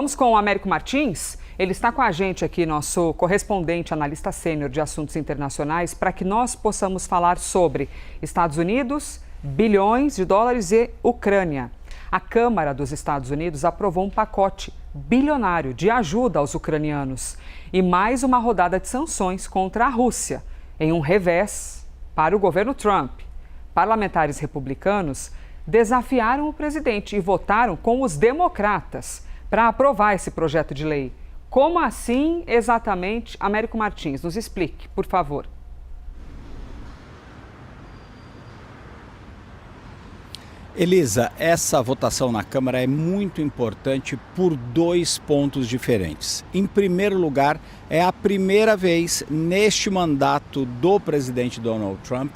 Vamos com o Américo Martins. Ele está com a gente aqui, nosso correspondente, analista sênior de assuntos internacionais, para que nós possamos falar sobre Estados Unidos, bilhões de dólares e Ucrânia. A Câmara dos Estados Unidos aprovou um pacote bilionário de ajuda aos ucranianos e mais uma rodada de sanções contra a Rússia, em um revés para o governo Trump. Parlamentares republicanos desafiaram o presidente e votaram com os democratas para aprovar esse projeto de lei. Como assim exatamente? Américo Martins, nos explique, por favor. Elisa, essa votação na Câmara é muito importante por dois pontos diferentes. Em primeiro lugar, é a primeira vez neste mandato do presidente Donald Trump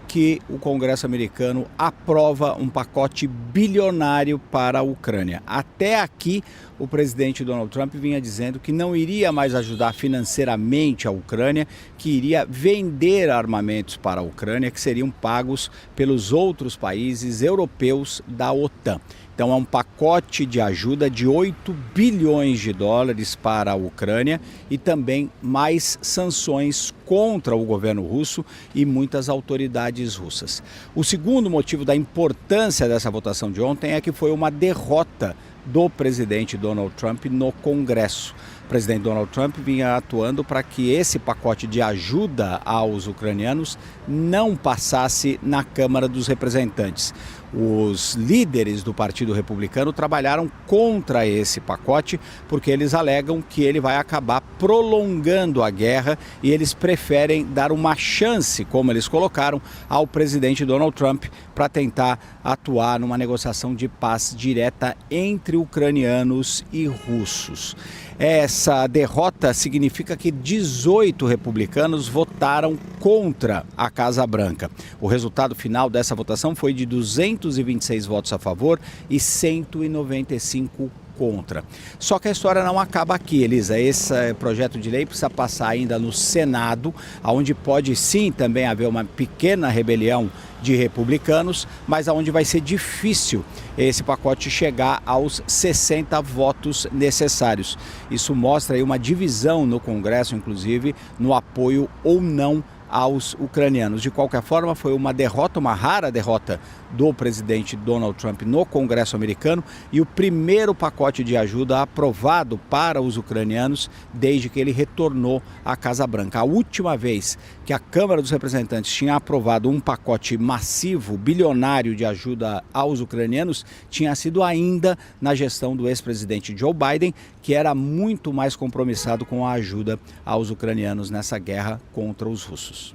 que o Congresso americano aprova um pacote bilionário para a Ucrânia. Até aqui, o presidente Donald Trump vinha dizendo que não iria mais ajudar financeiramente a Ucrânia, que iria vender armamentos para a Ucrânia, que seriam pagos pelos outros países europeus da OTAN. Então é um pacote de ajuda de 8 bilhões de dólares para a Ucrânia e também mais sanções contra o governo russo e muitas autoridades russas. O segundo motivo da importância dessa votação de ontem é que foi uma derrota do presidente Donald Trump no Congresso. O presidente Donald Trump vinha atuando para que esse pacote de ajuda aos ucranianos não passasse na Câmara dos Representantes. Os líderes do Partido Republicano trabalharam contra esse pacote porque eles alegam que ele vai acabar prolongando a guerra e eles preferem dar uma chance, como eles colocaram, ao presidente Donald Trump para tentar atuar numa negociação de paz direta entre ucranianos e russos. Essa derrota significa que 18 republicanos votaram contra a Casa Branca. O resultado final dessa votação foi de 226 votos a favor e 195 contra. Só que a história não acaba aqui, Elisa. Esse projeto de lei precisa passar ainda no Senado, onde pode sim também haver uma pequena rebelião de republicanos, mas onde vai ser difícil esse pacote chegar aos 60 votos necessários. Isso mostra aí uma divisão no Congresso, inclusive, no apoio ou não aos ucranianos. De qualquer forma, foi uma derrota, uma rara derrota do presidente Donald Trump no Congresso americano e o primeiro pacote de ajuda aprovado para os ucranianos desde que ele retornou à Casa Branca. A última vez que a Câmara dos Representantes tinha aprovado um pacote massivo, bilionário de ajuda aos ucranianos, tinha sido ainda na gestão do ex-presidente Joe Biden, que era muito mais compromissado com a ajuda aos ucranianos nessa guerra contra os russos.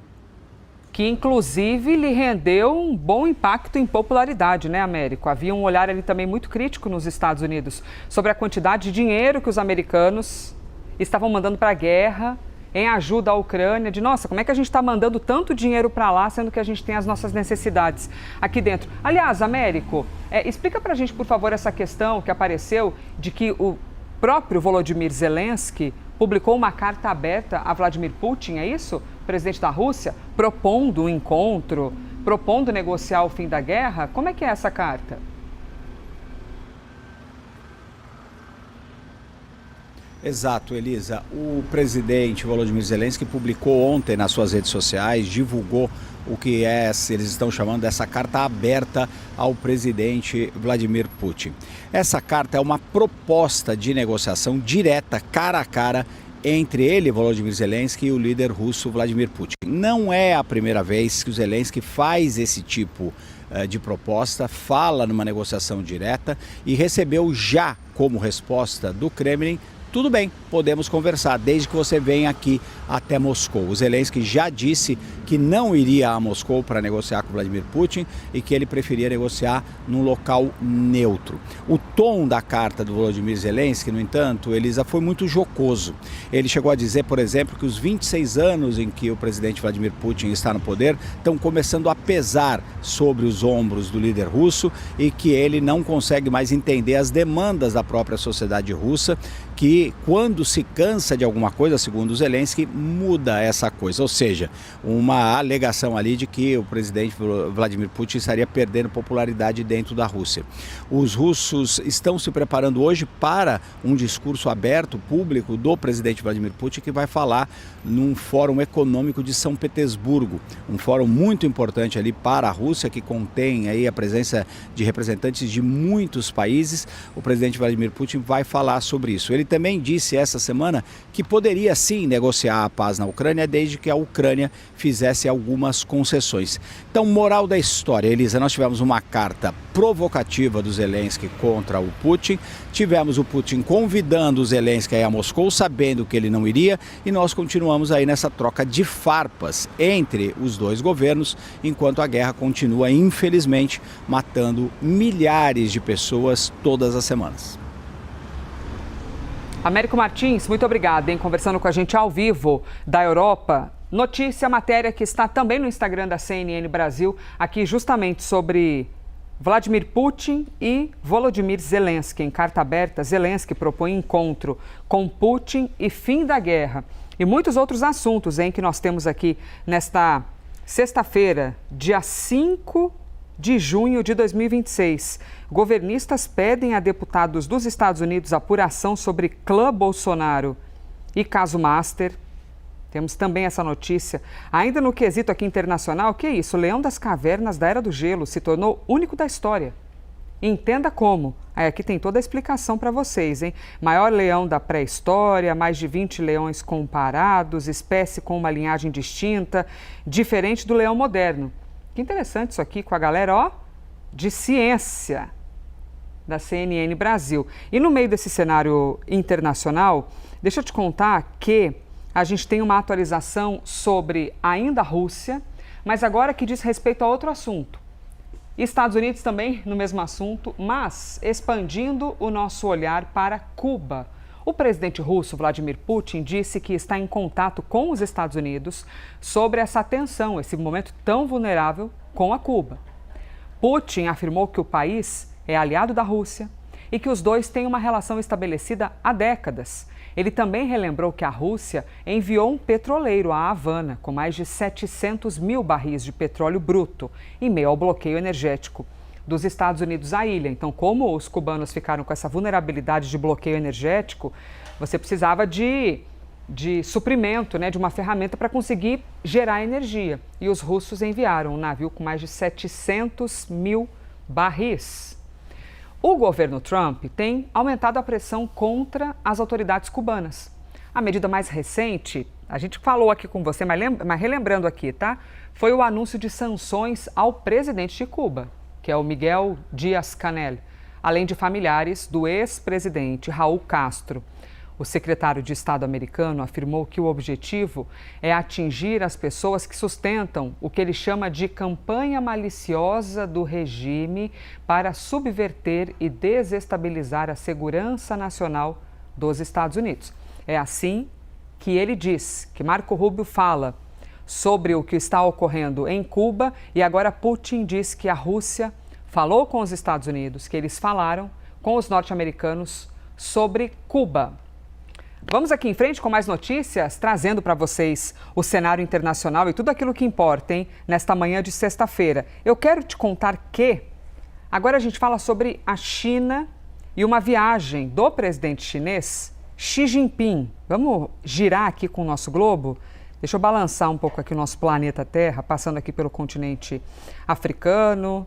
Que inclusive lhe rendeu um bom impacto em popularidade, né, Américo? Havia um olhar ali também muito crítico nos Estados Unidos sobre a quantidade de dinheiro que os americanos estavam mandando para a guerra em ajuda à Ucrânia, de nossa, como é que a gente está mandando tanto dinheiro para lá, sendo que a gente tem as nossas necessidades aqui dentro? Aliás, Américo, explica para a gente, por favor, essa questão que apareceu de que o próprio Volodymyr Zelensky publicou uma carta aberta a Vladimir Putin, é isso? Presidente da Rússia, propondo um encontro, propondo negociar o fim da guerra. Como é que é essa carta? Exato, Elisa. O presidente Volodymyr Zelensky publicou ontem nas suas redes sociais, divulgou o que eles estão chamando dessa carta aberta ao presidente Vladimir Putin. Essa carta é uma proposta de negociação direta, cara a cara, entre ele, Volodymyr Zelensky, e o líder russo Vladimir Putin. Não é a primeira vez que o Zelensky faz esse tipo de proposta, fala numa negociação direta e recebeu já como resposta do Kremlin: tudo bem, podemos conversar, desde que você venha aqui até Moscou. O Zelensky já disse que não iria a Moscou para negociar com Vladimir Putin e que ele preferia negociar num local neutro. O tom da carta do Volodymyr Zelensky, no entanto, Elisa, foi muito jocoso. Ele chegou a dizer, por exemplo, que os 26 anos em que o presidente Vladimir Putin está no poder estão começando a pesar sobre os ombros do líder russo e que ele não consegue mais entender as demandas da própria sociedade russa, que que quando se cansa de alguma coisa, segundo Zelensky, muda essa coisa. Ou seja, uma alegação ali de que o presidente Vladimir Putin estaria perdendo popularidade dentro da Rússia. Os russos estão se preparando hoje para um discurso aberto, público, do presidente Vladimir Putin, que vai falar num fórum econômico de São Petersburgo, um fórum muito importante ali para a Rússia, que contém aí a presença de representantes de muitos países. O presidente Vladimir Putin vai falar sobre isso. Ele também disse essa semana que poderia sim negociar a paz na Ucrânia, desde que a Ucrânia fizesse algumas concessões. Então, moral da história, Elisa, nós tivemos uma carta provocativa do Zelensky contra o Putin, tivemos o Putin convidando o Zelensky a ir a Moscou, sabendo que ele não iria, e nós continuamos aí nessa troca de farpas entre os dois governos, enquanto a guerra continua, infelizmente, matando milhares de pessoas todas as semanas. Américo Martins, muito obrigada, conversando com a gente ao vivo da Europa. Notícia, matéria que está também no Instagram da CNN Brasil, aqui justamente sobre Vladimir Putin e Volodymyr Zelensky. Em carta aberta, Zelensky propõe encontro com Putin e fim da guerra. E muitos outros assuntos, que nós temos aqui nesta sexta-feira, dia 5 de junho de 2026. Governistas pedem a deputados dos Estados Unidos apuração sobre clã Bolsonaro e caso Master. Temos também essa notícia. Ainda no quesito aqui internacional, que é isso? O leão das cavernas da Era do Gelo se tornou único da história. Entenda como. Aqui tem toda a explicação para vocês, Maior leão da pré-história, mais de 20 leões comparados, espécie com uma linhagem distinta, diferente do leão moderno. Que interessante isso aqui com a galera, de ciência da CNN Brasil. E no meio desse cenário internacional, deixa eu te contar que a gente tem uma atualização sobre ainda a Rússia, mas agora que diz respeito a outro assunto. Estados Unidos também no mesmo assunto, mas expandindo o nosso olhar para Cuba. O presidente russo Vladimir Putin disse que está em contato com os Estados Unidos sobre essa tensão, esse momento tão vulnerável com a Cuba. Putin afirmou que o país é aliado da Rússia e que os dois têm uma relação estabelecida há décadas. Ele também relembrou que a Rússia enviou um petroleiro a Havana com mais de 700 mil barris de petróleo bruto em meio ao bloqueio energético dos Estados Unidos à ilha. Então, como os cubanos ficaram com essa vulnerabilidade de bloqueio energético, você precisava de suprimento, de uma ferramenta para conseguir gerar energia. E os russos enviaram um navio com mais de 700 mil barris. O governo Trump tem aumentado a pressão contra as autoridades cubanas. A medida mais recente, a gente falou aqui com você, mas relembrando aqui, foi o anúncio de sanções ao presidente de Cuba, que é o Miguel Díaz-Canel, além de familiares do ex-presidente Raul Castro. O secretário de Estado americano afirmou que o objetivo é atingir as pessoas que sustentam o que ele chama de campanha maliciosa do regime para subverter e desestabilizar a segurança nacional dos Estados Unidos. É assim que ele diz, que Marco Rubio fala sobre o que está ocorrendo em Cuba, e agora Putin diz que a Rússia falou com os Estados Unidos, que eles falaram com os norte-americanos sobre Cuba. Vamos aqui em frente com mais notícias, trazendo para vocês o cenário internacional e tudo aquilo que importa, nesta manhã de sexta-feira. Eu quero te contar que agora a gente fala sobre a China e uma viagem do presidente chinês, Xi Jinping. Vamos girar aqui com o nosso globo? Deixa eu balançar um pouco aqui o nosso planeta Terra, passando aqui pelo continente africano,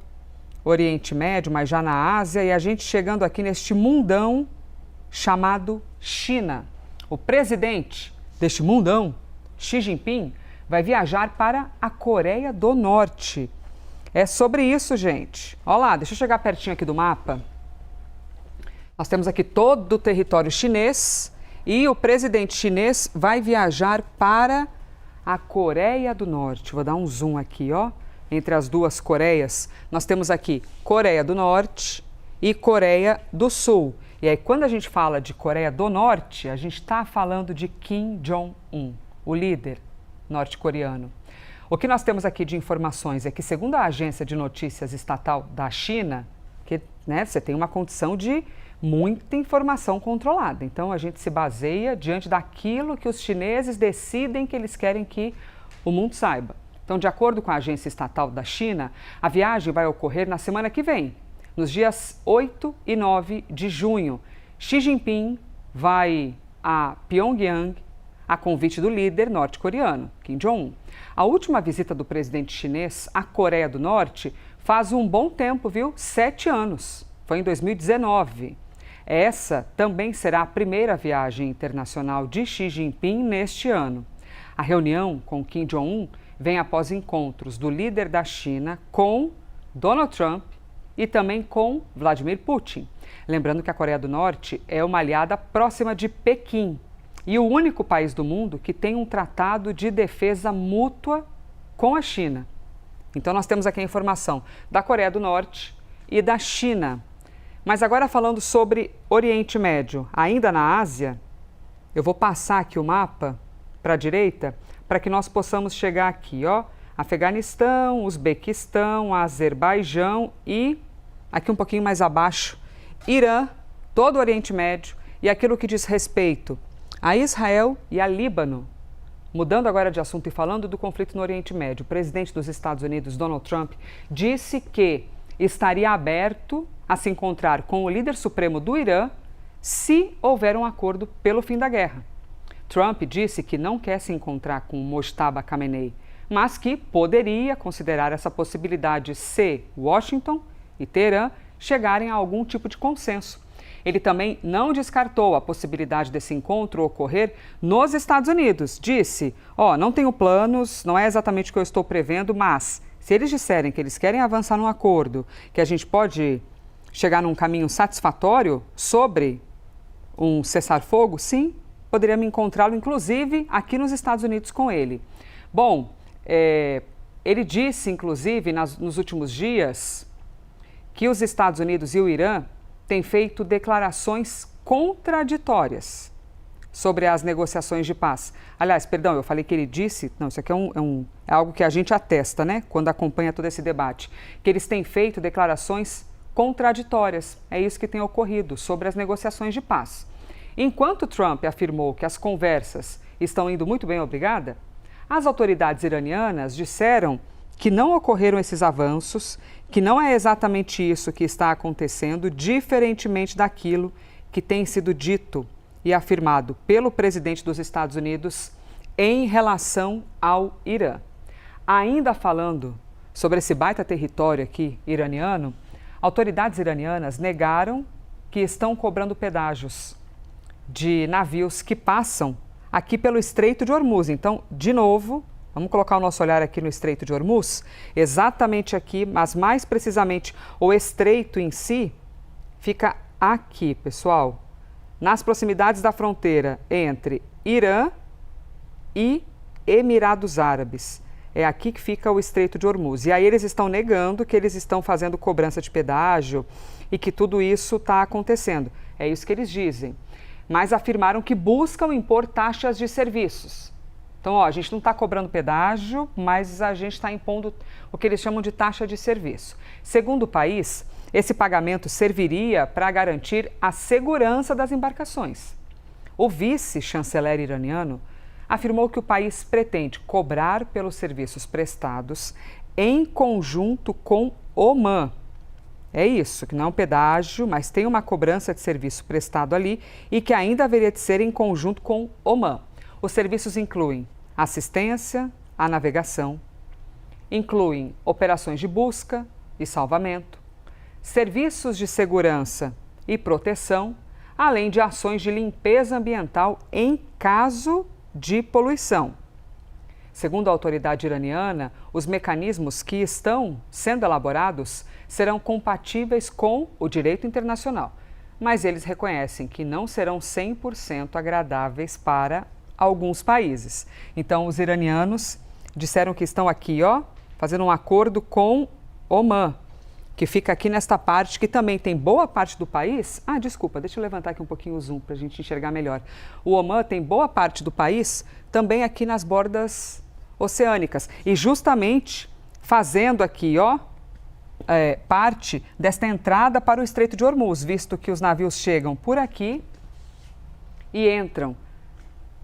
Oriente Médio, mas já na Ásia, e a gente chegando aqui neste mundão chamado China. O presidente deste mundão, Xi Jinping, vai viajar para a Coreia do Norte. É sobre isso, gente. Olha lá, deixa eu chegar pertinho aqui do mapa. Nós temos aqui todo o território chinês e o presidente chinês vai viajar para a Coreia do Norte. Vou dar um zoom aqui, entre as duas Coreias. Nós temos aqui Coreia do Norte e Coreia do Sul. E aí, quando a gente fala de Coreia do Norte, a gente está falando de Kim Jong-un, o líder norte-coreano. O que nós temos aqui de informações é que, segundo a agência de notícias estatal da China, que você tem uma condição de muita informação controlada. Então, a gente se baseia diante daquilo que os chineses decidem que eles querem que o mundo saiba. Então, de acordo com a agência estatal da China, a viagem vai ocorrer na semana que vem, nos dias 8 e 9 de junho. Xi Jinping vai a Pyongyang a convite do líder norte-coreano, Kim Jong-un. A última visita do presidente chinês à Coreia do Norte faz um bom tempo, viu? 7 anos. Foi em 2019. Essa também será a primeira viagem internacional de Xi Jinping neste ano. A reunião com Kim Jong-un vem após encontros do líder da China com Donald Trump e também com Vladimir Putin. Lembrando que a Coreia do Norte é uma aliada próxima de Pequim e o único país do mundo que tem um tratado de defesa mútua com a China. Então nós temos aqui a informação da Coreia do Norte e da China. Mas agora falando sobre Oriente Médio, ainda na Ásia, eu vou passar aqui o mapa para a direita para que nós possamos chegar aqui, ó, Afeganistão, Uzbequistão, Azerbaijão e aqui um pouquinho mais abaixo, Irã, todo o Oriente Médio e aquilo que diz respeito a Israel e a Líbano. Mudando agora de assunto e falando do conflito no Oriente Médio, o presidente dos Estados Unidos, Donald Trump, disse que estaria aberto a se encontrar com o líder supremo do Irã se houver um acordo pelo fim da guerra. Trump disse que não quer se encontrar com Mojtaba Khamenei, mas que poderia considerar essa possibilidade se Washington e Teherã chegarem a algum tipo de consenso. Ele também não descartou a possibilidade desse encontro ocorrer nos Estados Unidos. Disse, não tenho planos, não é exatamente o que eu estou prevendo, mas se eles disserem que eles querem avançar num acordo, que a gente pode chegar num caminho satisfatório sobre um cessar-fogo, sim, poderia me encontrá-lo, inclusive, aqui nos Estados Unidos com ele. Bom, ele disse, inclusive, nos últimos dias, que os Estados Unidos e o Irã têm feito declarações contraditórias sobre as negociações de paz. Aliás, perdão, eu falei que ele disse, não, isso aqui é algo que a gente atesta, né, quando acompanha todo esse debate, que eles têm feito declarações contraditórias. É isso que tem ocorrido sobre as negociações de paz. Enquanto Trump afirmou que as conversas estão indo muito bem, obrigada, as autoridades iranianas disseram que não ocorreram esses avanços, que não é exatamente isso que está acontecendo, diferentemente daquilo que tem sido dito e afirmado pelo presidente dos Estados Unidos em relação ao Irã. Ainda falando sobre esse baita território aqui iraniano, autoridades iranianas negaram que estão cobrando pedágios de navios que passam aqui pelo Estreito de Hormuz. Então, de novo, vamos colocar o nosso olhar aqui no Estreito de Hormuz, exatamente aqui, mas mais precisamente o estreito em si fica aqui, pessoal, nas proximidades da fronteira entre Irã e Emirados Árabes. É aqui que fica o Estreito de Hormuz. E aí eles estão negando que eles estão fazendo cobrança de pedágio e que tudo isso está acontecendo. É isso que eles dizem. Mas afirmaram que buscam impor taxas de serviços. Então, a gente não está cobrando pedágio, mas a gente está impondo o que eles chamam de taxa de serviço. Segundo o país, esse pagamento serviria para garantir a segurança das embarcações. O vice-chanceler iraniano afirmou que o país pretende cobrar pelos serviços prestados em conjunto com Omã. É isso, que não é um pedágio, mas tem uma cobrança de serviço prestado ali e que ainda haveria de ser em conjunto com Omã. Os serviços incluem assistência à navegação, incluem operações de busca e salvamento, serviços de segurança e proteção, além de ações de limpeza ambiental em caso de poluição. Segundo a autoridade iraniana, os mecanismos que estão sendo elaborados serão compatíveis com o direito internacional, mas eles reconhecem que não serão 100% agradáveis para alguns países. Então, os iranianos disseram que estão aqui, fazendo um acordo com Omã, que fica aqui nesta parte, que também tem boa parte do país. Desculpa, deixa eu levantar aqui um pouquinho o zoom para a gente enxergar melhor. O Omã tem boa parte do país também aqui nas bordas oceânicas. E justamente fazendo aqui, parte desta entrada para o Estreito de Hormuz, visto que os navios chegam por aqui e entram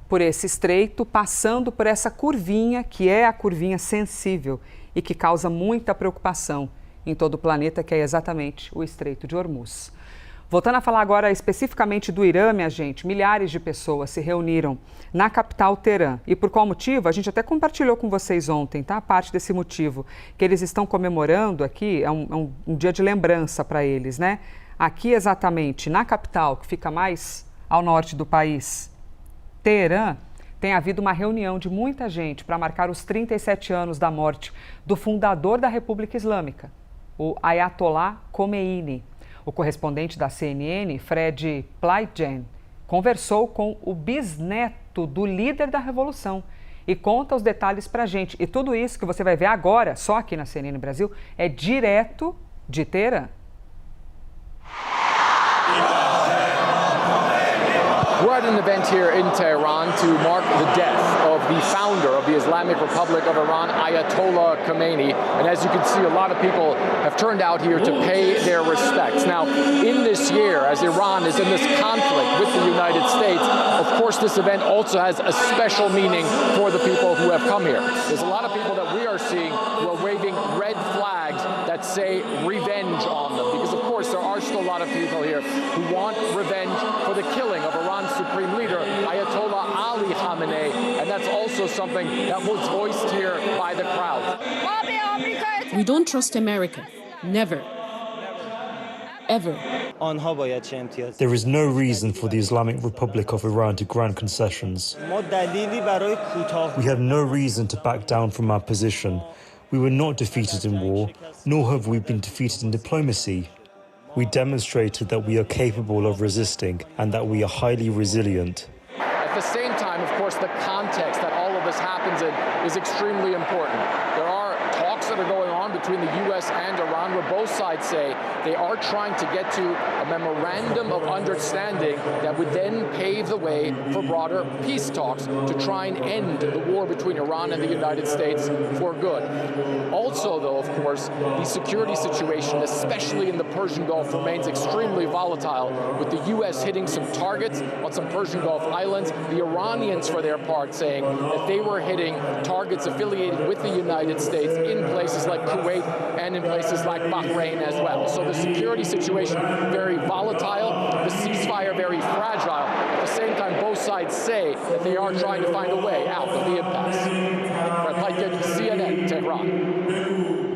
por esse estreito, passando por essa curvinha, que é a curvinha sensível e que causa muita preocupação em todo o planeta, que é exatamente o Estreito de Hormuz. Voltando a falar agora especificamente do Irã, minha gente, milhares de pessoas se reuniram na capital Teherã. E por qual motivo? A gente até compartilhou com vocês ontem, tá? Parte desse motivo que eles estão comemorando aqui, é um dia de lembrança para eles, né? Aqui exatamente na capital, que fica mais ao norte do país, Teherã, tem havido uma reunião de muita gente para marcar os 37 anos da morte do fundador da República Islâmica, o Ayatollah Khomeini. O correspondente da CNN, Fred Pleitgen, conversou com o bisneto do líder da revolução e conta os detalhes para a gente. E tudo isso que você vai ver agora, só aqui na CNN Brasil, é direto de Teherã. We're at an event here in Tehran to mark the death of the founder of the Islamic Republic of Iran, Ayatollah Khomeini. And as you can see, a lot of people have turned out here to pay their respects. Now, in this year, as Iran is in this conflict with the United States, of course, this event also has a special meaning for the people who have come here. There's a lot of people that we are seeing who are waving red flags that say revenge on them. Because, of course, there are still a lot of people here who want revenge for the killing of Iran's supreme leader, Ayatollah Ali Khamenei, and that's also something that was voiced here by the crowd. We don't trust America. Never. Ever. There is no reason for the Islamic Republic of Iran to grant concessions. We have no reason to back down from our position. We were not defeated in war, nor have we been defeated in diplomacy. We demonstrated that we are capable of resisting and that we are highly resilient. At the same time, of course, the context that all of this happens in is extremely important. There are talks that are going on between the U.S. and Iran where both sides say they are trying to get to a memorandum of understanding that would then pave the way for broader peace talks to try and end the war between Iran and the United States for good. Also, though, of course, the security situation, especially in the Persian Gulf, remains extremely volatile, with the U.S. hitting some targets on some Persian Gulf islands, the Iranians, for their part, saying that they were hitting targets affiliated with the United States in places like Kuwait and in places like Bahrain as well. So the security situation very volatile, the ceasefire very fragile. At the same time, both sides say that they are trying to find a way out of the impasse. Fred Pleitgen, CNN, Tehran.